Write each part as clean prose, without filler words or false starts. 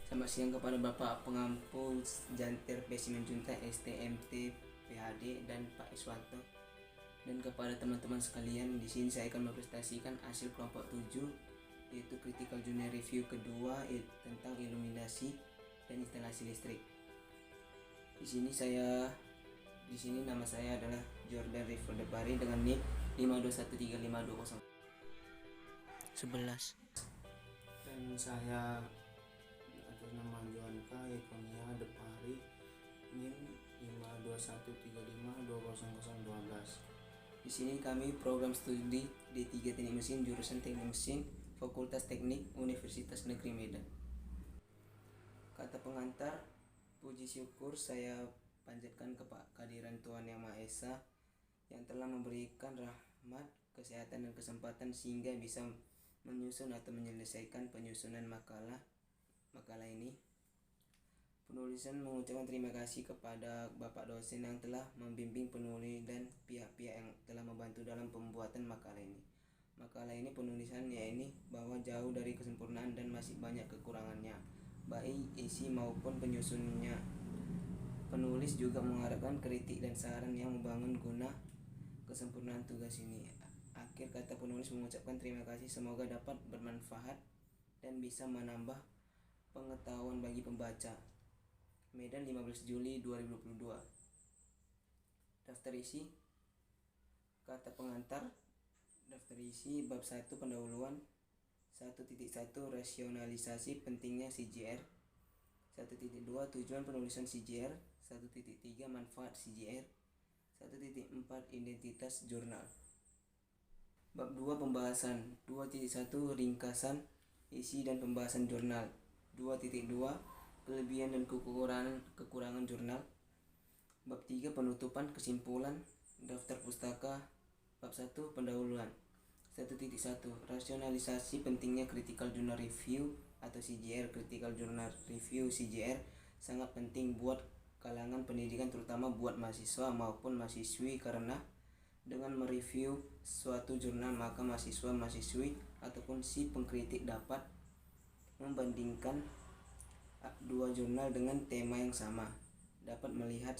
Selamat siang kepada Bapak Pengampu Jantir Spesimen Junta STMT PhD dan Pak Iswanto, dan kepada teman-teman sekalian. Di sini saya akan mempresentasikan hasil kelompok 7, yaitu Critical Junior Review kedua tentang iluminasi dan instalasi listrik. Di sini nama saya adalah Jordan Rifaldebari dengan NIK 521352011. Dan saya atas nama Joanka Ekonia Depari NIM 52135200012. Di sini kami program studi D3 Teknik Mesin jurusan Teknik Mesin Fakultas Teknik Universitas Negeri Medan. Kata pengantar, puji syukur saya panjatkan kehadiran Tuhan Yang Maha Esa yang telah memberikan rahmat, kesehatan dan kesempatan sehingga bisa menyusun atau menyelesaikan penyusunan makalah ini. Penulisan mengucapkan terima kasih kepada Bapak dosen yang telah membimbing penulis dan pihak-pihak yang telah membantu dalam pembuatan makalah ini. Makalah ini penulisannya ini bahwa jauh dari kesempurnaan dan masih banyak kekurangannya, baik isi maupun penyusunnya. Penulis juga mengharapkan kritik dan saran yang membangun guna kesempurnaan tugas ini. Akhir kata penulis mengucapkan terima kasih, semoga dapat bermanfaat dan bisa menambah pengetahuan bagi pembaca. Medan, 15 Juli 2022. Daftar isi. Kata pengantar. Daftar isi bab 1 pendahuluan. 1.1 Rasionalisasi pentingnya CJR. 1.2 Tujuan penulisan CJR. 1.3 Manfaat CJR. 1.4 Identitas jurnal. Bab 2 Pembahasan. 2.1 Ringkasan isi dan pembahasan jurnal. 2.2 Kelebihan dan kekurangan jurnal. Bab 3 Penutupan kesimpulan. Daftar pustaka. Bab 1 Pendahuluan. 1.1 Rasionalisasi pentingnya Critical Journal Review atau CJR. Critical Journal Review CJR sangat penting buat kalangan pendidikan, terutama buat mahasiswa maupun mahasiswi, karena dengan mereview suatu jurnal maka mahasiswa-mahasiswi ataupun si pengkritik dapat membandingkan dua jurnal dengan tema yang sama, dapat melihat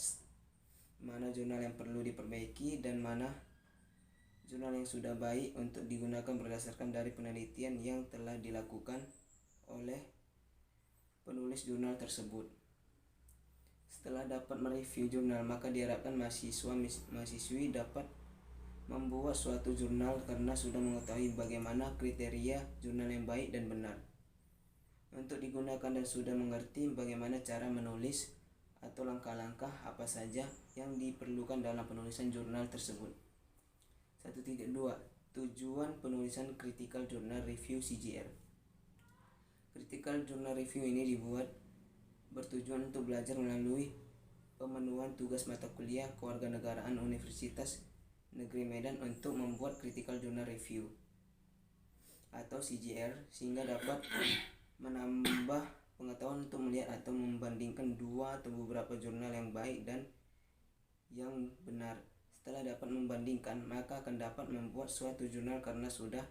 mana jurnal yang perlu diperbaiki dan mana jurnal yang sudah baik untuk digunakan berdasarkan dari penelitian yang telah dilakukan oleh penulis jurnal tersebut. Setelah dapat mereview jurnal, maka diharapkan mahasiswa-mahasiswi dapat membuat suatu jurnal karena sudah mengetahui bagaimana kriteria jurnal yang baik dan benar untuk digunakan dan sudah mengerti bagaimana cara menulis atau langkah-langkah apa saja yang diperlukan dalam penulisan jurnal tersebut. 1.2 Tujuan penulisan Critical Journal Review CJR. Critical Journal Review ini bertujuan untuk belajar melalui pemenuhan tugas mata kuliah Kewarganegaraan Universitas Negeri Medan untuk membuat Critical Journal Review atau CJR sehingga dapat menambah pengetahuan untuk melihat atau membandingkan dua atau beberapa jurnal yang baik dan yang benar. Setelah dapat membandingkan, maka akan dapat membuat suatu jurnal karena sudah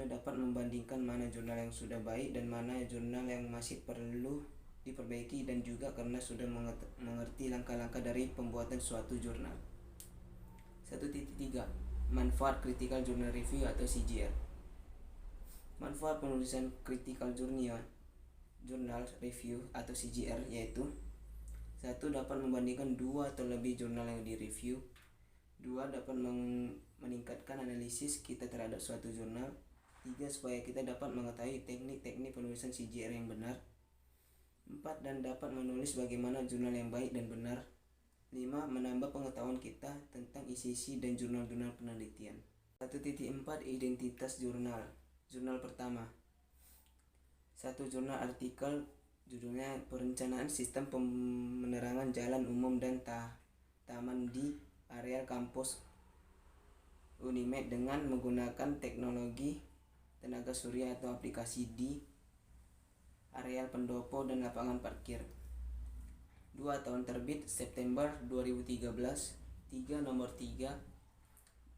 dapat membandingkan mana jurnal yang sudah baik dan mana jurnal yang masih perlu diperbaiki, dan juga karena sudah mengerti langkah-langkah dari pembuatan suatu jurnal. 1.3 Manfaat Critical Journal Review atau CJR. Manfaat penulisan Critical Journal Review atau CJR yaitu: 1. Dapat membandingkan dua atau lebih jurnal yang direview. 2. Dapat meningkatkan analisis kita terhadap suatu jurnal. 3. Supaya kita dapat mengetahui teknik-teknik penulisan CJR yang benar. 4. Dan dapat menulis bagaimana jurnal yang baik dan benar. 5. Menambah pengetahuan kita tentang isi-isi dan jurnal-jurnal penelitian. 1.4 Identitas jurnal. Jurnal pertama. 1. Jurnal artikel, judulnya Perencanaan Sistem Penerangan Jalan Umum dan Taman di Areal Kampus Unimed dengan menggunakan teknologi tenaga surya atau aplikasi di areal pendopo dan lapangan parkir. 2. Tahun terbit September 2013. 3. Nomor 3.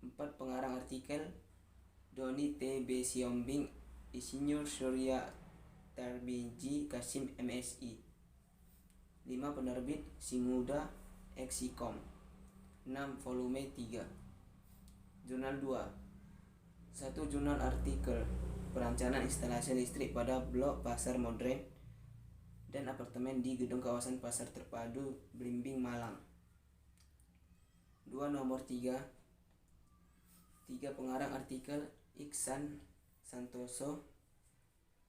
4. Pengarang artikel Doni T. B. Siombing, Insinyur Surya Tarbiji Kasim MSI. 5. Penerbit Simuda Exicom. 6. Volume 3. Jurnal 2. 1. Jurnal artikel perancangan instalasi listrik pada blok pasar modern dan apartemen di gedung kawasan Pasar Terpadu Blimbing, Malang. 2. Nomor 3. Pengarang artikel Iksan Santoso.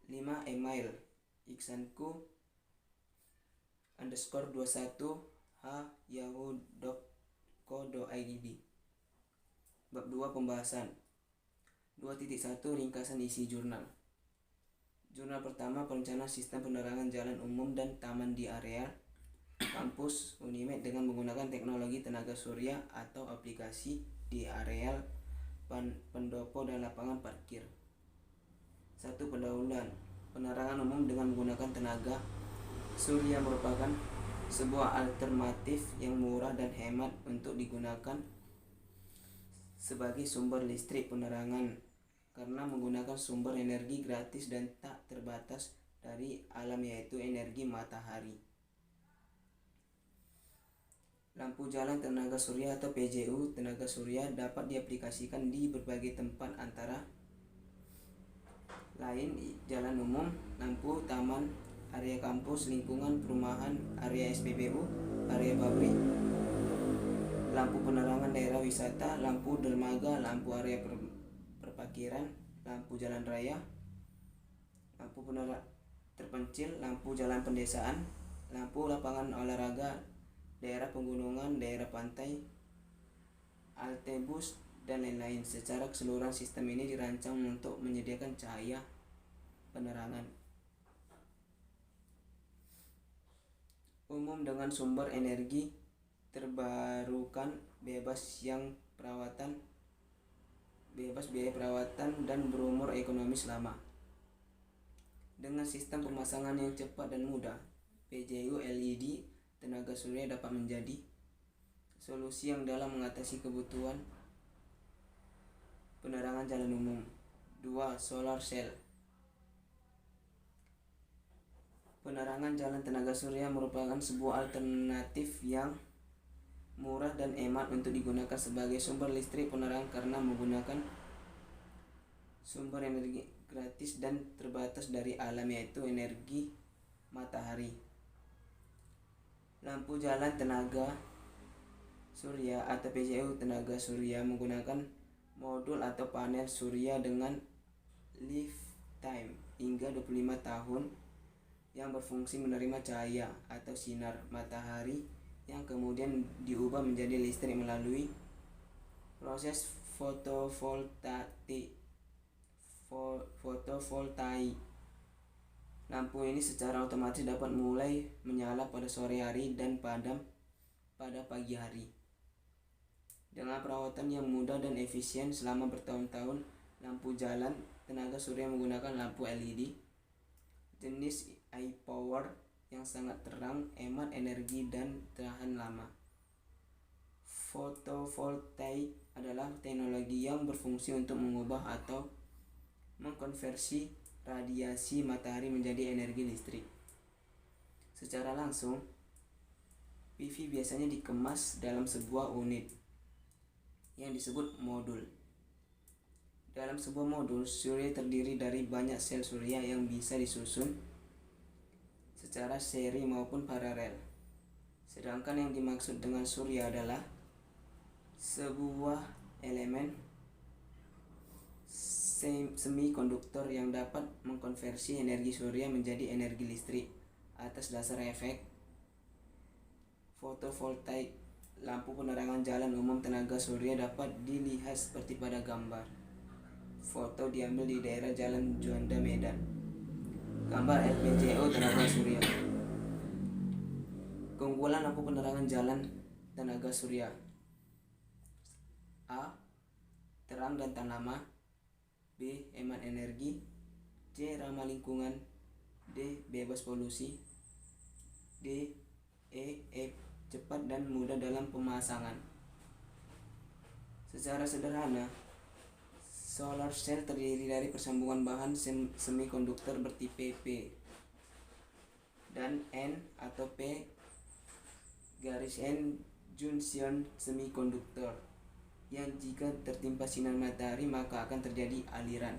5. Email iksanku_21@yahoo.co.id. Bab 2. Pembahasan. 2.1 Ringkasan isi jurnal. Jurnal pertama, perencanaan sistem penerangan jalan umum dan taman di areal kampus Unimed dengan menggunakan teknologi tenaga surya atau aplikasi di areal pendopo dan lapangan parkir. 1. Pendahuluan. Penerangan umum dengan menggunakan tenaga surya merupakan sebuah alternatif yang murah dan hemat untuk digunakan sebagai sumber listrik penerangan karena menggunakan sumber energi gratis dan tak terbatas dari alam, yaitu energi matahari. Lampu jalan tenaga surya atau PJU tenaga surya dapat diaplikasikan di berbagai tempat, antara lain jalan umum, lampu taman, area kampus, lingkungan perumahan, area SPBU, area pabrik, lampu penerangan daerah wisata, lampu dermaga, lampu area perparkiran, lampu jalan raya, lampu penerangan terpencil, lampu jalan pedesaan, lampu lapangan olahraga, daerah pegunungan, daerah pantai, altebus, dan lain-lain. Secara keseluruhan sistem ini dirancang untuk menyediakan cahaya penerangan umum dengan sumber energi terbarukan, bebas biaya perawatan dan berumur ekonomis lama. Dengan sistem pemasangan yang cepat dan mudah, PJU LED tenaga surya dapat menjadi solusi yang dalam mengatasi kebutuhan penerangan jalan umum. 2. Solar cell. Penerangan jalan tenaga surya merupakan sebuah alternatif yang murah dan hemat untuk digunakan sebagai sumber listrik penerangan karena menggunakan sumber energi gratis dan terbatas dari alam, yaitu energi matahari. Lampu jalan tenaga surya atau PJU tenaga surya menggunakan modul atau panel surya dengan lifetime hingga 25 tahun yang berfungsi menerima cahaya atau sinar matahari yang kemudian diubah menjadi listrik melalui proses fotovoltaik. Lampu ini secara otomatis dapat mulai menyala pada sore hari dan padam pada pagi hari. Dengan perawatan yang mudah dan efisien selama bertahun-tahun, lampu jalan tenaga surya menggunakan lampu LED jenis iPower yang sangat terang, hemat energi, dan tahan lama. Fotovoltaik adalah teknologi yang berfungsi untuk mengubah atau mengkonversi radiasi matahari menjadi energi listrik. Secara langsung, PV biasanya dikemas dalam sebuah unit yang disebut modul. Dalam sebuah modul, surya terdiri dari banyak sel surya yang bisa disusun secara seri maupun paralel. Sedangkan yang dimaksud dengan surya adalah sebuah elemen semikonduktor yang dapat mengkonversi energi surya menjadi energi listrik atas dasar efek fotovoltaik. Lampu penerangan jalan umum tenaga surya dapat dilihat seperti pada gambar. Foto diambil di daerah Jalan Juanda, Medan. Gambar LPJU tenaga surya. Keunggulan lampu penerangan jalan tenaga surya: A. Terang dan tahan lama. B. Hemat energi. C. Ramah lingkungan. D. Bebas polusi. D. Cepat dan mudah dalam pemasangan. Secara sederhana, Solar cell terdiri dari persambungan bahan semikonduktor bertipe P dan N atau P garis N junction semikonduktor yang jika tertimpa sinar matahari maka akan terjadi aliran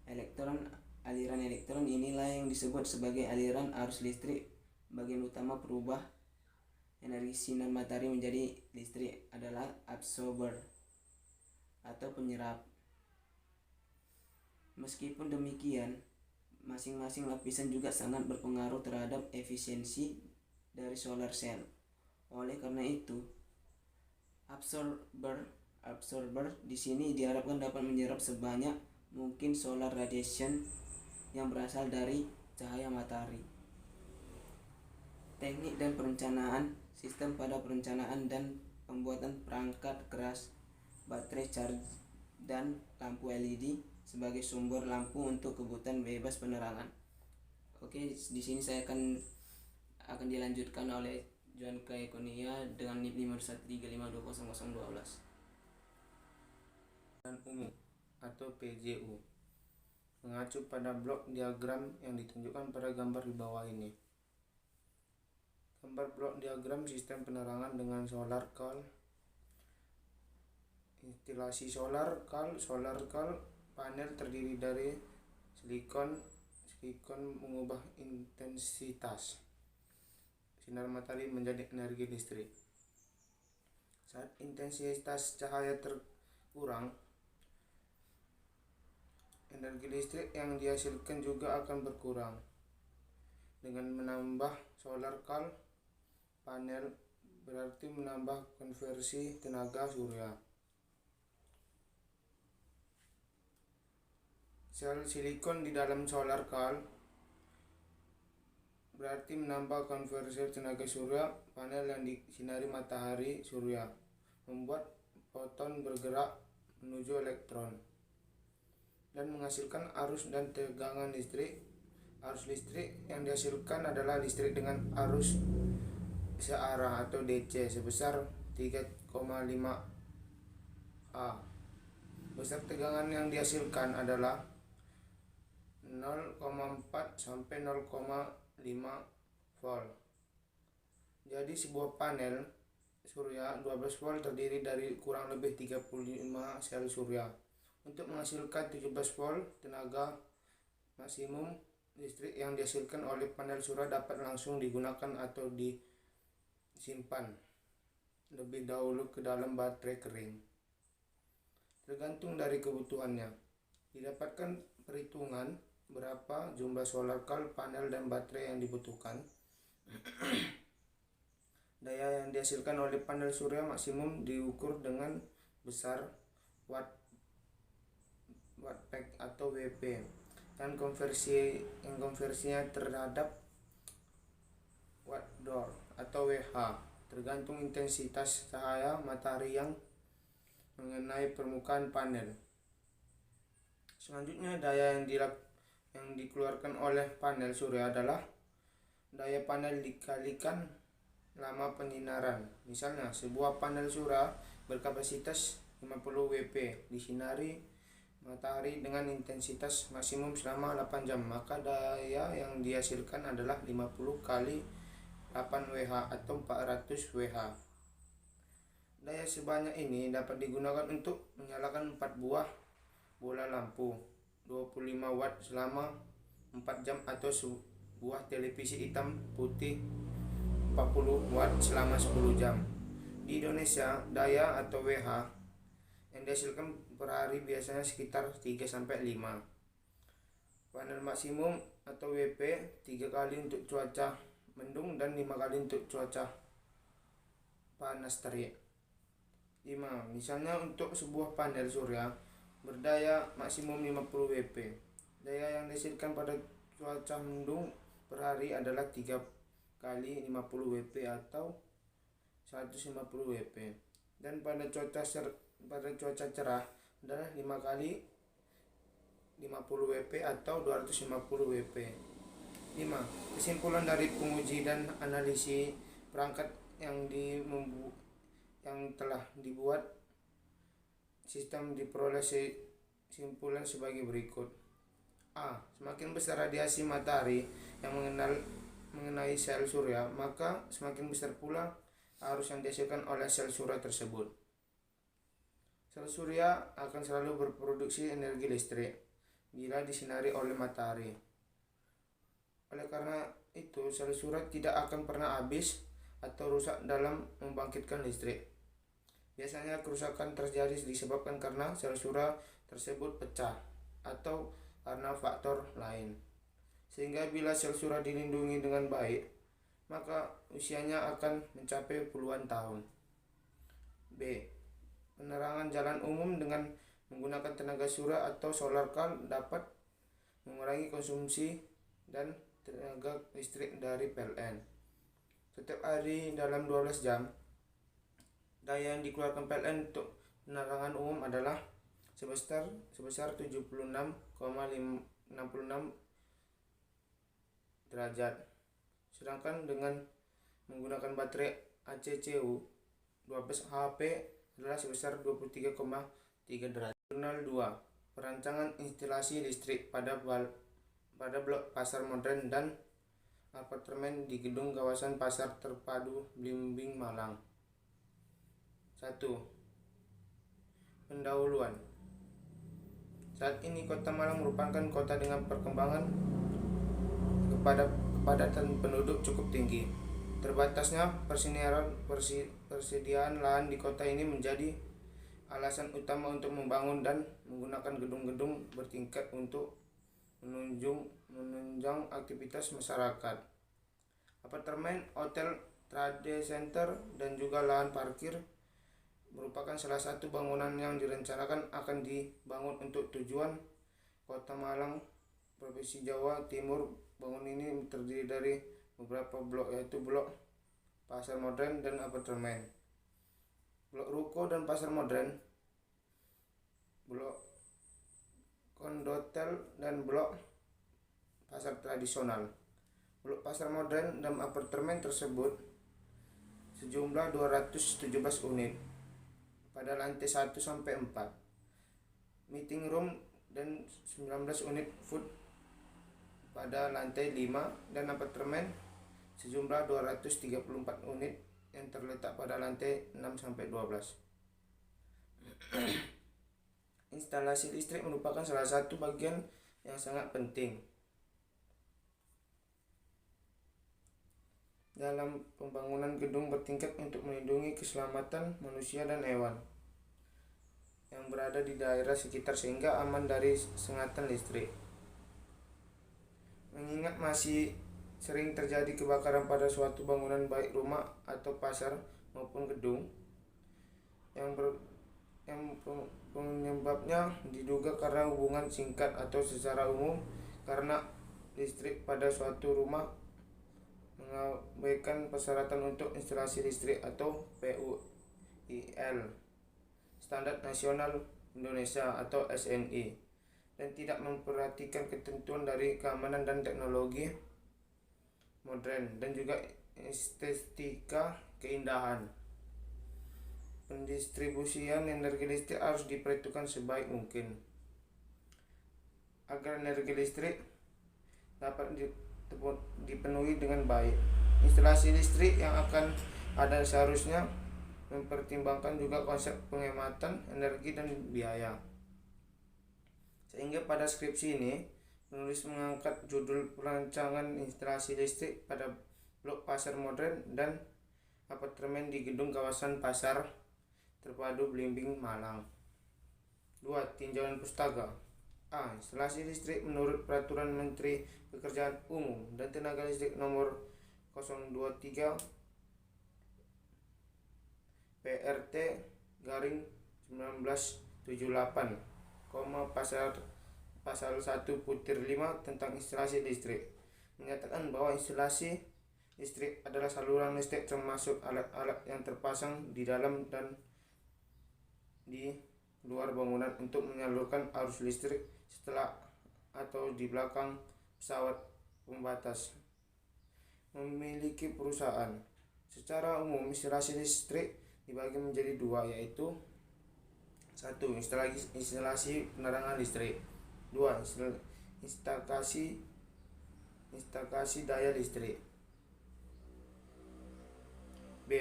elektron. Aliran elektron inilah yang disebut sebagai aliran arus listrik. Bagian utama perubah energi sinar matahari menjadi listrik adalah absorber atau penyerap. Meskipun demikian, masing-masing lapisan juga sangat berpengaruh terhadap efisiensi dari solar cell. Oleh karena itu, absorber di sini diharapkan dapat menyerap sebanyak mungkin solar radiation yang berasal dari cahaya matahari. Teknik dan perencanaan sistem pada perencanaan dan pembuatan perangkat keras, baterai charge, dan lampu LED sebagai sumber lampu untuk kebutuhan bebas penerangan. Oke, di sini saya akan dilanjutkan oleh John Kaekonia dengan NIP 513520012. Dan umum atau PJU mengacu pada blok diagram yang ditunjukkan pada gambar di bawah ini. Gambar blok diagram sistem penerangan dengan solar coil. Instalasi solar coil panel terdiri dari silikon mengubah intensitas sinar matahari menjadi energi listrik. Saat intensitas cahaya terkurang, energi listrik yang dihasilkan juga akan berkurang. Dengan menambah solar coil panel berarti menambah konversi tenaga surya. Sel silikon di dalam solar coil berarti menambah konversi tenaga surya. Panel yang disinari matahari surya membuat foton bergerak menuju elektron dan menghasilkan arus dan tegangan listrik. Arus listrik yang dihasilkan adalah listrik dengan arus searah atau DC sebesar 3,5 A. Besar tegangan yang dihasilkan adalah 0,4 sampai 0,5 volt. Jadi sebuah panel surya 12 volt terdiri dari kurang lebih 35 sel surya. Untuk menghasilkan 17 volt, tenaga maksimum listrik yang dihasilkan oleh panel surya dapat langsung digunakan atau disimpan lebih dahulu ke dalam baterai kering. Tergantung dari kebutuhannya. Didapatkan perhitungan berapa jumlah solar coil, panel, dan baterai yang dibutuhkan. Daya yang dihasilkan oleh panel surya maksimum diukur dengan besar watt-peak atau WP dan konversinya terhadap watt-hour atau WH tergantung intensitas cahaya matahari yang mengenai permukaan panel. Selanjutnya, daya yang dikeluarkan oleh panel surya adalah daya panel dikalikan lama penyinaran. Misalnya, sebuah panel surya berkapasitas 50 WP disinari matahari dengan intensitas maksimum selama 8 jam, maka daya yang dihasilkan adalah 50 kali 8 WH atau 400 WH. Daya sebanyak ini dapat digunakan untuk menyalakan 4 buah bola lampu 25 watt selama 4 jam atau sebuah televisi hitam putih 40 watt selama 10 jam. Di Indonesia, daya atau WH yang dihasilkan per hari biasanya sekitar 3-5. Panel maksimum atau WP 3 kali untuk cuaca mendung dan 5 kali untuk cuaca panas terik. 5. Misalnya untuk sebuah panel surya berdaya maksimum 50 WP. Daya yang dihasilkan pada cuaca mendung per hari adalah 3 kali 50 WP atau 150 WP. Dan pada cuaca cerah adalah 5 kali 50 WP atau 250 WP. 5. Kesimpulan dari penguji dan analisis perangkat yang telah dibuat sistem diperoleh kesimpulan sebagai berikut. A. Semakin besar radiasi matahari yang mengenai sel surya, maka semakin besar pula arus yang dihasilkan oleh sel surya tersebut. Sel surya akan selalu berproduksi energi listrik bila disinari oleh matahari. Oleh karena itu, sel surya tidak akan pernah habis atau rusak dalam membangkitkan listrik. Biasanya kerusakan terjadi disebabkan karena sel surya tersebut pecah atau karena faktor lain. Sehingga bila sel surya dilindungi dengan baik, maka usianya akan mencapai puluhan tahun. B. Penerangan jalan umum dengan menggunakan tenaga surya atau solar car dapat mengurangi konsumsi dan tenaga listrik dari PLN. Setiap hari dalam 12 jam, daya yang dikeluarkan PLN untuk penerangan umum adalah sebesar 76,66 derajat. Sedangkan dengan menggunakan baterai ACCU 12 HP adalah sebesar 23,3 derajat. Jurnal 2. Perancangan instalasi listrik pada blok pasar modern dan apartemen di gedung kawasan pasar terpadu Blimbing, Malang. 1. Pendahuluan. Saat ini Kota Malang merupakan kota dengan perkembangan kepadatan penduduk cukup tinggi. Terbatasnya persediaan lahan di kota ini menjadi alasan utama untuk membangun dan menggunakan gedung-gedung bertingkat untuk menunjang aktivitas masyarakat. Apartemen, hotel, trade center, dan juga lahan parkir merupakan salah satu bangunan yang direncanakan akan dibangun untuk tujuan Kota Malang, Provinsi Jawa Timur. Bangunan ini terdiri dari beberapa blok, yaitu blok pasar modern dan apartemen, blok ruko dan pasar modern, blok kondotel dan blok pasar tradisional. Blok pasar modern dan apartemen tersebut sejumlah 217 unit pada lantai 1 sampai 4, meeting room dan 19 unit food pada lantai 5, dan apartemen sejumlah 234 unit yang terletak pada lantai 6 sampai 12. Instalasi listrik merupakan salah satu bagian yang sangat penting dalam pembangunan gedung bertingkat untuk melindungi keselamatan manusia dan hewan yang berada di daerah sekitar sehingga aman dari sengatan listrik. Mengingat masih sering terjadi kebakaran pada suatu bangunan baik rumah atau pasar maupun gedung yang penyebabnya diduga karena hubungan singkat atau secara umum karena listrik pada suatu rumah mengabaikan persyaratan untuk instalasi listrik atau PUIL Standar Nasional Indonesia atau SNI, dan tidak memperhatikan ketentuan dari keamanan dan teknologi modern dan juga estetika keindahan. Pendistribusian energi listrik harus diperhitungkan sebaik mungkin agar energi listrik dapat dipenuhi dengan baik. Instalasi listrik yang akan ada seharusnya mempertimbangkan juga konsep penghematan energi dan biaya. Sehingga pada skripsi ini, penulis mengangkat judul perancangan instalasi listrik pada blok pasar modern dan apartemen di gedung kawasan pasar terpadu Blimbing, Malang. 2. Tinjauan pustaka. A. Instalasi listrik menurut Peraturan Menteri Pekerjaan Umum dan Tenaga Listrik Nomor 023 PRT garing 1978, pasal 1 butir 5 tentang instalasi listrik menyatakan bahwa instalasi listrik adalah saluran listrik termasuk alat-alat yang terpasang di dalam dan di luar bangunan untuk menyalurkan arus listrik setelah atau di belakang pesawat pembatas memiliki perusahaan. Secara umum instalasi listrik dibagi menjadi dua, yaitu 1. Instalasi penerangan listrik. 2. Instalasi daya listrik. B.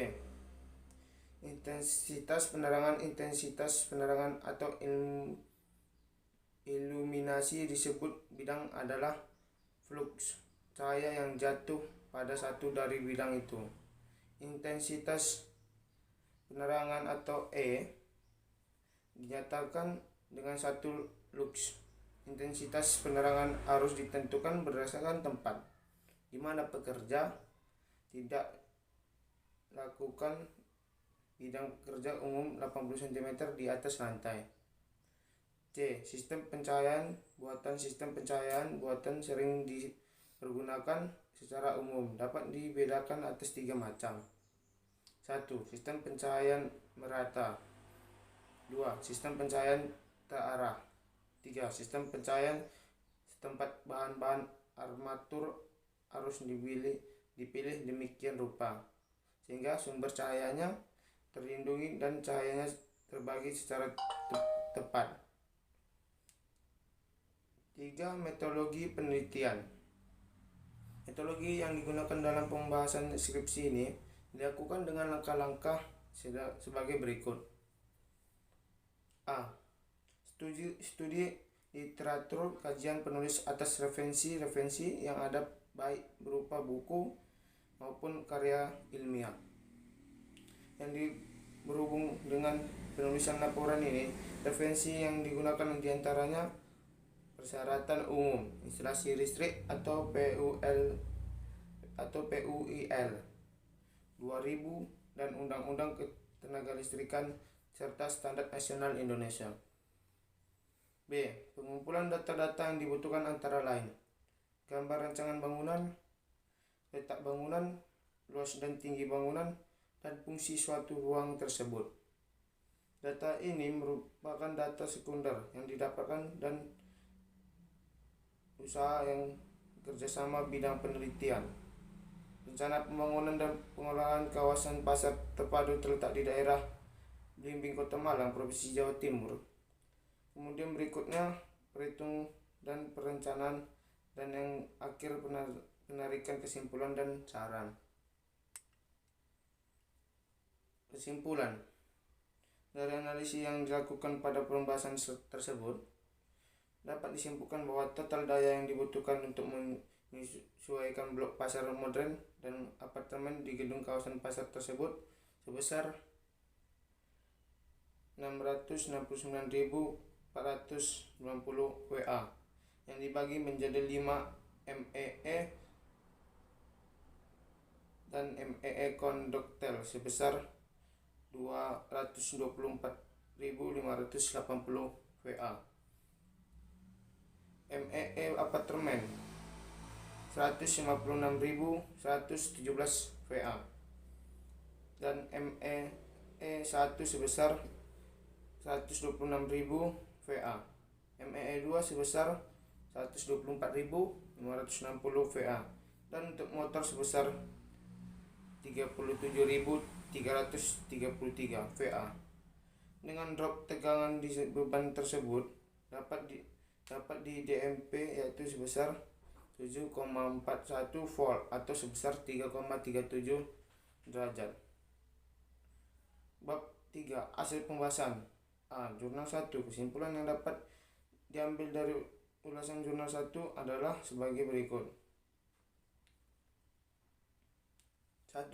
Intensitas penerangan atau iluminasi disebut bidang adalah flux cahaya yang jatuh pada satu dari bidang itu. Intensitas penerangan atau E dinyatakan dengan satu lux. Intensitas penerangan harus ditentukan berdasarkan tempat di mana pekerja tidak lakukan bidang pekerja umum 80 cm di atas lantai. C. Sistem pencahayaan buatan sering dipergunakan secara umum, dapat dibedakan atas 3 macam. 1. Sistem pencahayaan merata. 2. Sistem pencahayaan terarah. 3. Sistem pencahayaan setempat bahan-bahan armatur harus dipilih demikian rupa sehingga sumber cahayanya terlindungi dan cahayanya terbagi secara tepat. 3. Metodologi penelitian. Metodologi yang digunakan dalam pembahasan skripsi ini dilakukan dengan langkah-langkah sebagai berikut. A. Studi literatur, kajian penulis atas referensi yang ada baik berupa buku maupun karya ilmiah. Yang berhubung dengan penulisan laporan ini, referensi yang digunakan diantaranya persyaratan umum, instalasi listrik atau PUIL 2000 dan Undang-Undang Ketenagalistrikan serta Standar Nasional Indonesia. B. Pengumpulan data-data yang dibutuhkan antara lain gambar rancangan bangunan, letak bangunan, luas dan tinggi bangunan, dan fungsi suatu ruang tersebut. Data ini merupakan data sekunder yang didapatkan dan usaha yang kerjasama bidang penelitian. Rencana pembangunan dan pengelolaan kawasan pasar terpadu terletak di daerah Blimbing, Kota Malang, Provinsi Jawa Timur. Kemudian berikutnya perhitung dan perencanaan, dan yang akhir penarikan kesimpulan dan saran. Kesimpulan dari analisis yang dilakukan pada pembahasan tersebut dapat disimpulkan bahwa total daya yang dibutuhkan untuk menyesuaikan blok pasar modern dan apartemen di gedung kawasan pasar tersebut sebesar 669.490 WA yang dibagi menjadi 5 MEE dan MEE konduktel sebesar 224.580 WA. MEE apartemen 156.117 VA dan MEE 1 sebesar 126.000 VA. MEE 2 sebesar 124.560 VA dan untuk motor sebesar 37.333 VA. Dengan drop tegangan di beban tersebut dapat di DMP yaitu sebesar 7,41 volt atau sebesar 3,37 derajat. Bab 3. Hasil pembahasan. A. Jurnal 1. Kesimpulan yang dapat diambil dari ulasan jurnal 1 adalah sebagai berikut. 1.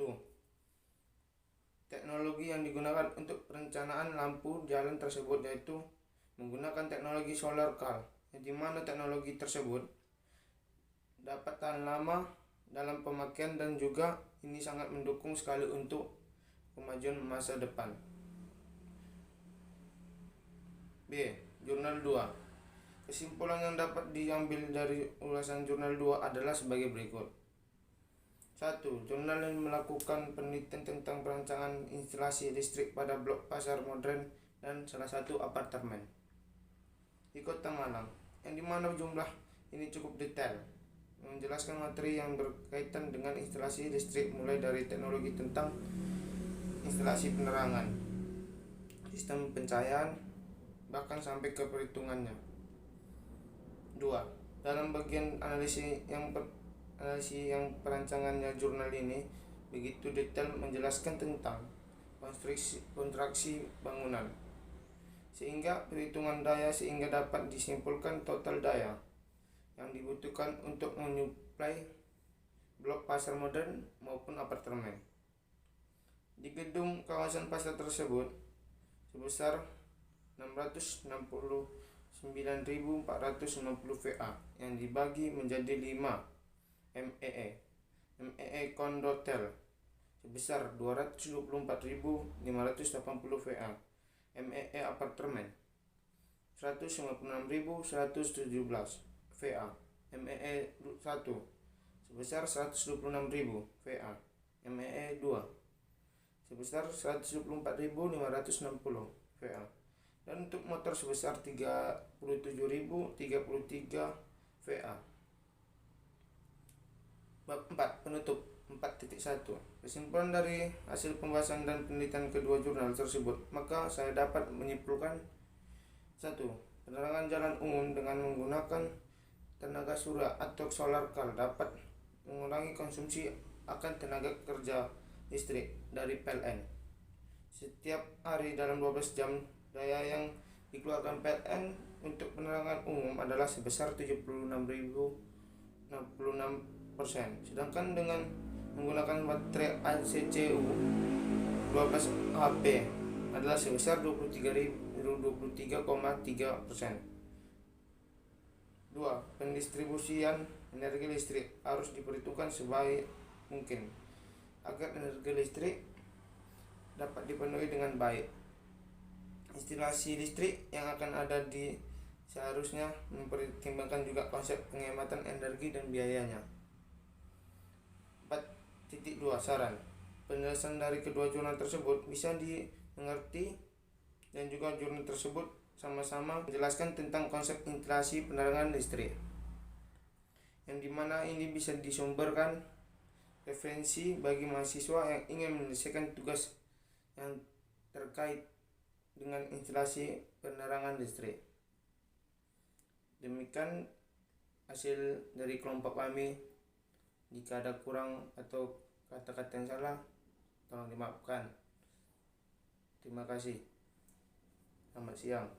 Teknologi yang digunakan untuk perencanaan lampu jalan tersebut yaitu menggunakan teknologi solar car, di mana teknologi tersebut dapat tahan lama dalam pemakaian dan juga ini sangat mendukung sekali untuk kemajuan masa depan. B. Jurnal 2. Kesimpulan yang dapat diambil dari ulasan jurnal 2 adalah sebagai berikut. 1. Jurnal yang melakukan penelitian tentang perancangan instalasi listrik pada blok pasar modern dan salah satu apartemen di Kota Malang, yang dimana jumlah ini cukup detail, menjelaskan materi yang berkaitan dengan instalasi listrik mulai dari teknologi tentang instalasi penerangan, sistem pencahayaan, bahkan sampai ke perhitungannya. 2. Dalam bagian analisis yang perancangannya, jurnal ini begitu detail menjelaskan tentang konstruksi bangunan sehingga perhitungan daya sehingga dapat disimpulkan total daya yang dibutuhkan untuk menyuplai blok pasar modern maupun apartemen. Di gedung kawasan pasar tersebut sebesar 669.460 VA yang dibagi menjadi 5 MEE. MEE Kondotel sebesar 224.580 VA. MEE apartemen 156.117 VA. MEE 1 sebesar 126.000 VA. MEE 2 sebesar 124.560 VA. Dan untuk motor sebesar 37.033 VA. Bab 4 penutup 4.1. Kesimpulan dari hasil pembahasan dan penelitian kedua jurnal tersebut, maka saya dapat menyimpulkan 1. Penerangan jalan umum dengan menggunakan tenaga surya atau solar car dapat mengurangi konsumsi akan tenaga kerja listrik dari PLN. Setiap hari dalam 12 jam, daya yang dikeluarkan PLN untuk penerangan umum adalah sebesar 76.066%. Sedangkan dengan menggunakan baterai ACCU 12 HP adalah sebesar 23,3%. 2. Pendistribusian energi listrik harus diperhitungkan sebaik mungkin agar energi listrik dapat dipenuhi dengan baik. Instalasi listrik yang akan ada di seharusnya mempertimbangkan juga konsep penghematan energi dan biayanya. 4.2 Saran. Penjelasan dari kedua jurnal tersebut bisa dimengerti dan juga jurnal tersebut sama-sama menjelaskan tentang konsep instalasi penerangan listrik, yang dimana ini bisa disumberkan referensi bagi mahasiswa yang ingin menyelesaikan tugas yang terkait dengan instalasi penerangan listrik. Demikian hasil dari kelompok kami. Jika ada kurang atau kata-kata yang salah, tolong dimaafkan. Terima kasih. Selamat siang.